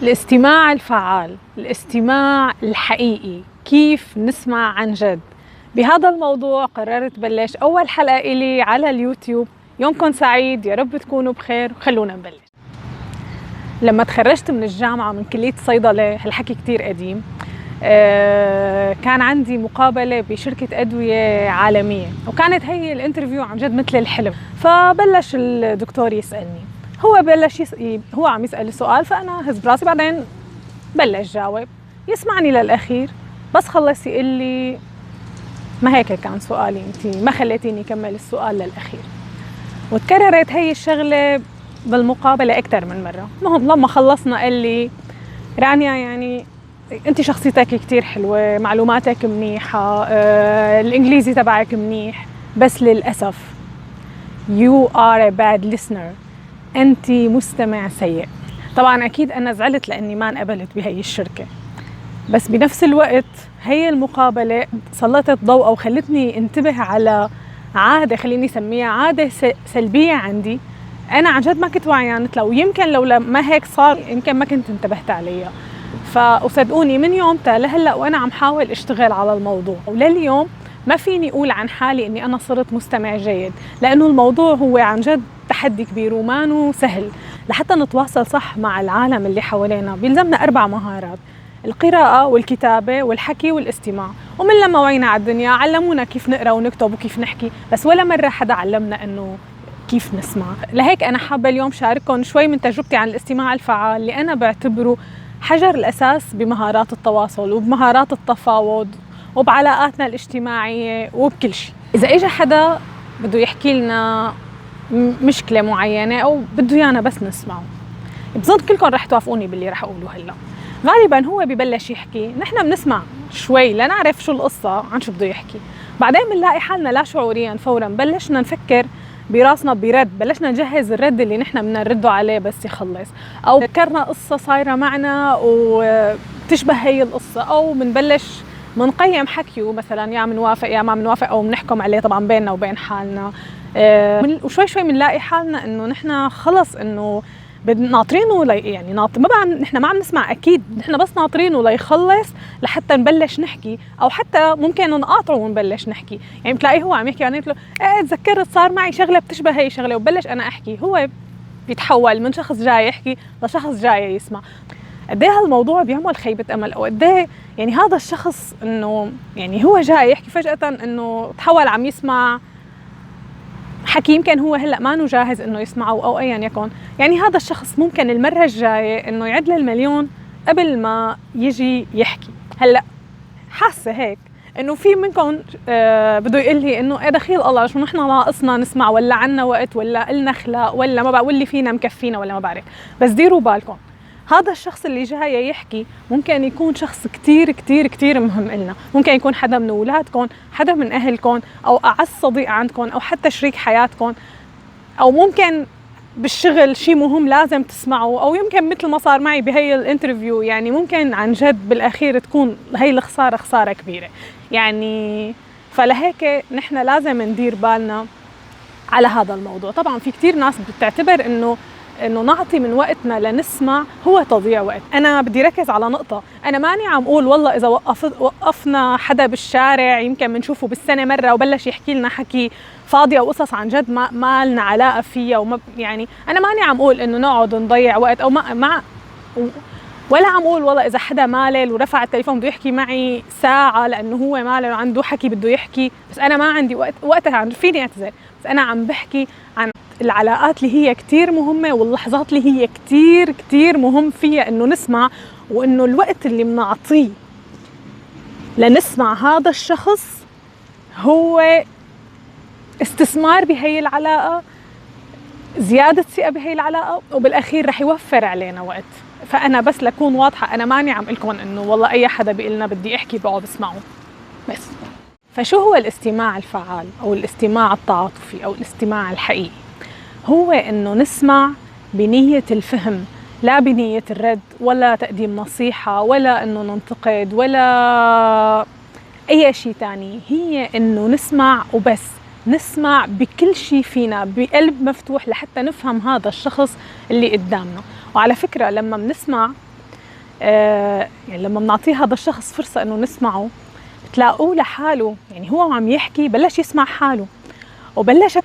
الاستماع الفعال، الاستماع الحقيقي، كيف نسمع عن جد. بهذا الموضوع قررت بلش أول حلقة إلي على اليوتيوب. يومكم سعيد، يا رب تكونوا بخير وخلونا نبلش. لما تخرجت من الجامعة من كلية الصيدلة، هالحكي كتير قديم، كان عندي مقابلة بشركة أدوية عالمية، وكانت هي الانترفيو عن جد مثل الحلم. فبلش الدكتور يسألني، هو عم يسأل السؤال، فأنا هز براسي، بعدين بلش جاوب، يسمعني للأخير، بس خلص يقول لي ما هيك كان سؤالي، انت ما خليتيني كمل السؤال للأخير. وتكررت هي الشغلة بالمقابلة أكثر من مرة. المهم لما خلصنا قال لي رانيا، يعني انت شخصيتك كتير حلوة، معلوماتك منيحة، الإنجليزي تبعك منيح، بس للأسف you are a bad listener، أنت مستمع سيء. طبعا أكيد أنا زعلت لأني ما انقبلت بهي الشركة، بس بنفس الوقت هي المقابلة سلطت ضوء أو خلتني انتبه على عادة، خليني أسميها عادة سلبية عندي. أنا عن جد ما كنت واعية لو يمكن لو ما هيك صار يمكن ما كنت انتبهت عليها. فصدقوني من يومتها لهلا وأنا عم حاول أشتغل على الموضوع، ولليوم ما فيني أقول عن حالي إني أنا صرت مستمع جيد، لأنه الموضوع هو عن جد تحدي كبير ومانو سهل. لحتى نتواصل صح مع العالم اللي حوالينا بيلزمنا 4 مهارات: القراءة والكتابة والحكي والاستماع. ومن لما وعينا على الدنيا علمونا كيف نقرأ ونكتب وكيف نحكي، بس ولا مرة حدا علمنا إنه كيف نسمع. لهيك أنا حابة اليوم شارككم شوي من تجربتي عن الاستماع الفعال، اللي أنا بعتبره حجر الأساس بمهارات التواصل وبمهارات التفاوض وبعلاقاتنا الاجتماعية وبكل شيء. إذا إجا حدا بده يحكي لنا مشكلة معينة أو بده يانا بس نسمعه، بظن كلكم رح توافقوني باللي رح أقوله هلا. غالبا هو ببلش يحكي، نحن بنسمع شوي لنعرف شو القصة، عن شو بده يحكي، بعدين بنلاقي حالنا لا شعوريا فورا بلشنا نفكر براسنا برد، بلشنا نجهز الرد اللي نحن بدنا نرده عليه بس يخلص، او ذكرنا قصة صايرة معنا وتشبه هي القصة، او بنبلش منقيم حكيه مثلا، يا منوافق يا ما منوافق، او بنحكم عليه طبعا بيننا وبين حالنا. وشوي شوي بنلاقي حالنا انه نحن خلص انه ناطرينه يعني ما نحن ما عم نسمع، اكيد نحن بس ناطرينه ليخلص لحتى نبلش نحكي، او حتى ممكن نقاطعه ونبلش نحكي. يعني بتلاقيه هو عم يحكي، يعني قلت له ايه تذكرت صار معي شغله بتشبه هي شغله، وبلش انا احكي، هو بيتحول من شخص جاي يحكي لشخص جاي يسمع. قد ايه هالموضوع بيعمل خيبه امل، او قد ايه يعني هذا الشخص انه يعني هو جاي يحكي فجاه انه تحول عم يسمع حكي يمكن هو هلا ما جاهز انه يسمعه او ايا يكن. يعني هذا الشخص ممكن المره الجايه انه يعد المليون قبل ما يجي يحكي. هلا حاسه هيك انه في منكم بده يقول لي انه ايه دخيل الله، شو نحن ناقصنا نسمع، ولا عنا وقت، ولا قلنا خلق، ولا ما بقول لي فينا مكفينا، ولا ما بعرف. بس ديروا بالكم، هذا الشخص اللي جاي يحكي ممكن يكون شخص كتير كتير كتير مهم إلنا، ممكن يكون حدا من أولادكم، حدا من أهلكم، أو أعز صديق عندكم، أو حتى شريك حياتكم، أو ممكن بالشغل شيء مهم لازم تسمعوا، أو يمكن مثل ما صار معي بهي الانترفيو، يعني ممكن عن جد بالأخير تكون هي الخسارة خسارة كبيرة. يعني فلهيك نحن لازم ندير بالنا على هذا الموضوع. طبعا في كتير ناس بتعتبر انه نعطي من وقتنا لنسمع هو تضييع وقت. انا بدي ركز على نقطة، انا ماني عم اقول والله اذا وقفنا حدا بالشارع يمكن بنشوفه بالسنة مرة وبلش يحكي لنا حكي فاضي او قصص عن جد ما لنا علاقة فيها، وما يعني انا ماني عم اقول انه نقعد نضيع وقت، او ولا عم اقول والله اذا حدا مالل ورفع التليفون بده يحكي معي ساعة لانه هو مالل وعنده حكي بده يحكي، بس انا ما عندي وقتها فيني اعتذر. بس انا عم بحكي عن العلاقات اللي هي كتير مهمة، واللحظات اللي هي كتير كتير مهم فيها انه نسمع، وانه الوقت اللي بنعطيه لنسمع هذا الشخص هو استثمار بهي العلاقة، زيادة ثقة بهي العلاقة، وبالأخير رح يوفر علينا وقت. فأنا بس لكون واضحة، أنا ماني عم لكم إنه والله أي حدا بيقلنا بدي أحكي بقعد اسمعه بس. فشو هو الاستماع الفعال أو الاستماع التعاطفي أو الاستماع الحقيقي؟ هو إنه نسمع بنية الفهم، لا بنية الرد ولا تقديم نصيحة ولا إنه ننتقد ولا أي شيء تاني. هي إنه نسمع وبس، نسمع بكل شيء فينا بقلب مفتوح لحتى نفهم هذا الشخص اللي قدامنا. وعلى فكرة لما بنسمع يعني لما بنعطيه هذا الشخص فرصة إنه نسمعه، بتلاقوه لحاله، يعني هو عم يحكي بلش يسمع حاله، وبلشت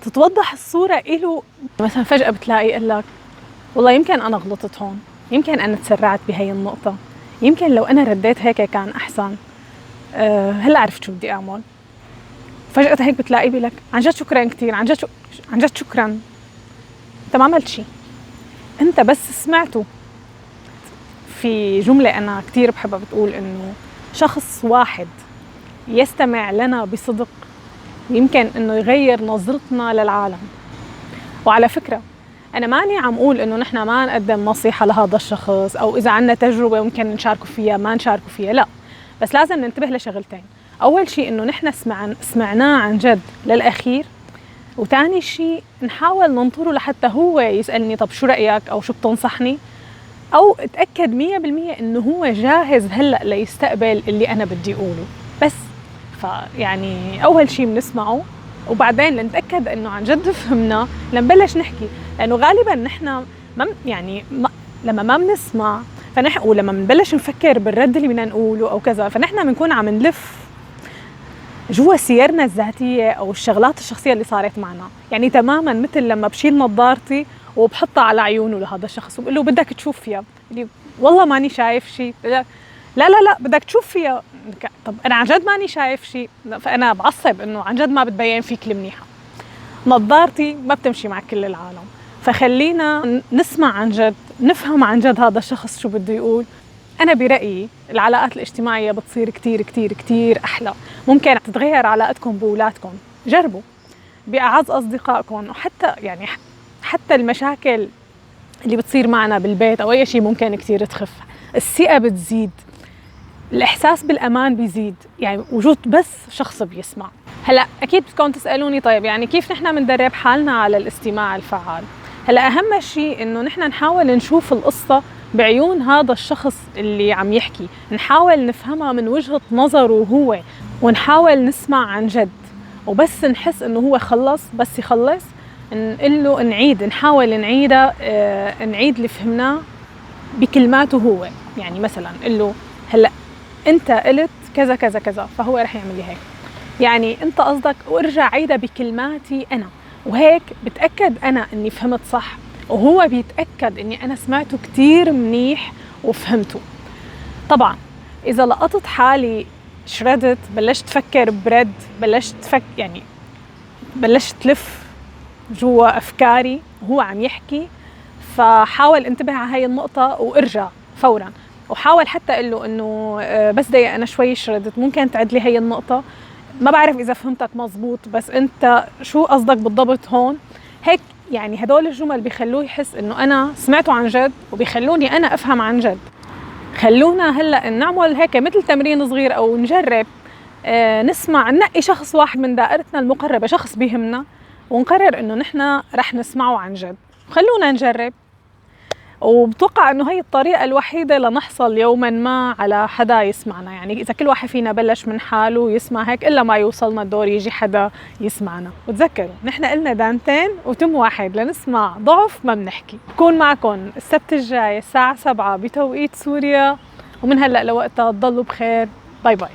تتوضح الصورة إله. مثلا فجأة بتلاقي يقول لك والله يمكن أنا غلطت هون، يمكن أنا تسرعت بهي النقطة، يمكن لو أنا رديت هيك كان أحسن، هلا عرفت شو بدي أعمل. فجأة هيك بتلاقيه بيقول لك عن جد شكرا كثير، عن جد شكرا. أنت ما عملت شيء، أنت بس سمعته. في جملة أنا كثير بحبها بتقول إنه شخص واحد يستمع لنا بصدق يمكن إنه يغير نظرتنا للعالم. وعلى فكرة أنا ماني عم أقول إنه نحن ما نقدم نصيحة لهذا الشخص، أو إذا عنا تجربة ممكن نشاركه فيها ما نشاركه فيها، لا، بس لازم ننتبه لشغلتين. أول شيء إنه نحن سمعناه عن جد للأخير، وتاني شيء نحاول ننطره لحتى هو يسألني طب شو رأيك أو شو بتنصحني، أو اتأكد 100% إنه هو جاهز هلأ ليستقبل اللي أنا بدي أقوله. بس فيعني أول شيء بنسمعه، وبعدين لنتأكد إنه عن جد فهمنا لنبلش نحكي. لأنه غالباً نحن لما ما بنسمع ولما بنبلش نفكر بالرد اللي بدنا نقوله أو كذا، فنحن بنكون عم نلف جوا سيرنا الذاتية أو الشغلات الشخصية اللي صارت معنا. يعني تماماً مثل لما بشيل نظارتي وبحطها على عيونه لهذا الشخص وبقول له بدك تشوف فيها، اللي والله ماني شايف شيء، لا لا لا بدك تشوف فيها. طب أنا عن جد ماني شايف شيء، فأنا بعصب إنه عن جد ما بتبين فيك المنيحة. نظارتي ما بتمشي مع كل العالم، فخلينا نسمع عن جد، نفهم عن جد هذا الشخص شو بده يقول. أنا برأيي العلاقات الاجتماعية بتصير كتير كتير كتير أحلى. ممكن تتغير علاقتكم بأولادكم، جربوا بأعز أصدقائكم، وحتى يعني حتى المشاكل اللي بتصير معنا بالبيت أو أي شيء ممكن كتير تخف. الثقة بتزيد، الإحساس بالأمان بيزيد، يعني وجود بس شخص بيسمع. هلأ أكيد بدكم تسألوني طيب يعني كيف نحن مندرب حالنا على الاستماع الفعال؟ هلأ أهم شيء إنه نحن نحاول نشوف القصة بعيون هذا الشخص اللي عم يحكي، نحاول نفهمها من وجهة نظره هو، ونحاول نسمع عن جد. وبس نحس إنه هو خلص، بس يخلص نقول له نحاول نعيدها، نعيد اللي فهمناه بكلماته هو. يعني مثلا قل له هلا انت قلت كذا كذا كذا، فهو رح يعمل لي هيك، يعني انت قصدك، وارجع عيدها بكلماتي انا، وهيك بتاكد انا اني فهمت صح، وهو بيتاكد اني انا سمعته كتير منيح وفهمته. طبعا اذا لقطت حالي شردت، بلشت تفكر برد، يعني بلشت تلف جوا افكاري وهو عم يحكي، فحاول انتبه على هاي النقطة وارجع فورا. وحاول حتى اقول له انه بس دقيقة انا شوي شردت، ممكن تعد لي هاي النقطة، ما بعرف اذا فهمتك مزبوط، بس انت شو قصدك بالضبط هون؟ هيك يعني هدول الجمل بيخلوه يحس انه انا سمعته عن جد، وبيخلوني انا افهم عن جد. خلونا هلا نعمل هيك مثل تمرين صغير او نجرب، نسمع، ننقي شخص واحد من دائرتنا المقربة، شخص بيهمنا، ونقرر انه نحن رح نسمعه عن جد. خلونا نجرب، وبتوقع انه هي الطريقة الوحيدة لنحصل يوما ما على حدا يسمعنا. يعني اذا كل واحد فينا بلش من حاله يسمع هيك، الا ما يوصلنا الدور يجي حدا يسمعنا. وتذكروا نحن قلنا دانتين وتم واحد، لنسمع ضعف ما بنحكي. بكون معكم السبت الجاي الساعة 7 بتوقيت سوريا، ومن هلأ لوقتها تضلوا بخير. باي باي.